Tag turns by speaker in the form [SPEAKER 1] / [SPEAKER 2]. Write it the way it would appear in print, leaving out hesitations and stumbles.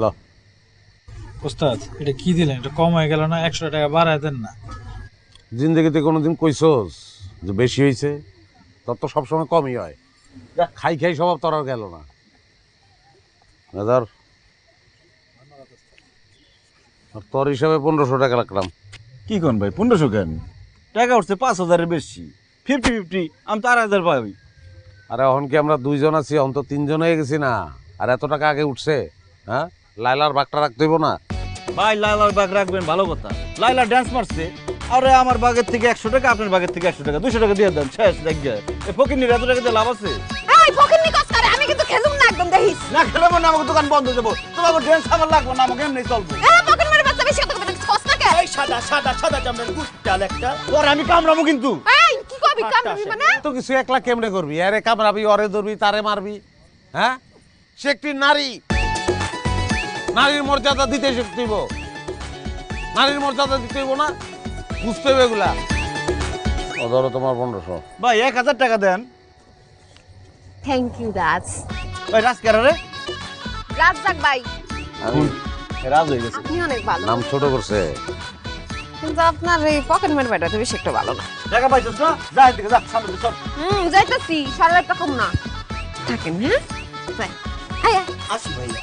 [SPEAKER 1] ল
[SPEAKER 2] ওস্তাদ এটা কি দিলেন? এটা কম হয়ে গেল না? 100 টাকা বাড়ায় দেন না।
[SPEAKER 1] জিন্দগিতে কোনোদিন কইছস যে বেশি হয়েছে? তোর তো সবসময় কমই হয়। খাই খাই স্বভাব তোর আর গেল না। ধর তোর হিসাবে 1500 টাকা রাখলাম।
[SPEAKER 3] কি কোন ভাই 1500 কেন? টাকা উঠছে 5000-এর বেশি। 50-50 আমি তো 8000 পাই।
[SPEAKER 1] আরে এখন কি আমরা দুইজন আছি? এখন তো তিনজন হয়ে গেছি না? আর এত টাকা আগে উঠছে? হ্যাঁ, লাইলার বাঘটা রাখতে হইব না?
[SPEAKER 3] ভাই লাইলার বাগ রাখবেন ভালো কথা। লাইলা ডান্স মারছে। আরে আমার বাগের থেকে 100 টাকা, আপনার বাগের থেকে 100 টাকা, 200 টাকা দিয়ে দেন। শেষ দেখবে। এই ফকিন্নির এত টাকা দিয়ে লাভ আছে?
[SPEAKER 4] এই ফকিন্নি কাজ করে, আমি কিন্তু খেলুম না একদম দেখিস।
[SPEAKER 3] না খেলে মানে আমাকে দোকান বন্ধ হয়ে যাবো। তোমাকে ড্যান্স আমার লাগবে না, আমাকে এমনি চলবো।
[SPEAKER 4] এই ফকিন্নির বাচ্চা বেশি কথা বলে কষ্ট না কে?
[SPEAKER 5] এই সাদা সাদা সাদা চামড়ার কুত্তাল একটা।
[SPEAKER 3] ওর আমি কামড়াবো কিন্তু।
[SPEAKER 4] এই কি কবি কামড়ি মানে?
[SPEAKER 1] তো কিছু একলা কেমনে করবি? আরে কামড়াবি, অরে ধরবি, তারে মারবি। হ্যাঁ, সে একটি নারী। নারীর মর্যাদা দিতে শিখতেইব। নারীর মর্যাদা দিতে হইব না? বুঝতে হবে এগুলা। ও ধরো তোমার 1500।
[SPEAKER 3] ভাই 1000 টাকা দেন।
[SPEAKER 4] Thank you Das.
[SPEAKER 3] ভাই রাজকারা রে
[SPEAKER 4] রাজ্জাক ভাই,
[SPEAKER 1] আমি
[SPEAKER 3] রাজ হয়ে গেছে।
[SPEAKER 4] আপনি অনেক ভালো,
[SPEAKER 1] নাম ছোট করছে।
[SPEAKER 4] কিন্তু আপনার এই পকেট মার ব্যাটাটা বেশি একটা ভালো না।
[SPEAKER 3] টাকা পাইছস না? যা এদিকে যা, সামনে চল।
[SPEAKER 4] যাইতাছি, সারা একটা কম না থাকেন। হ্যাঁ, যাই। আয় আয়।
[SPEAKER 5] আসি ভাইয়া।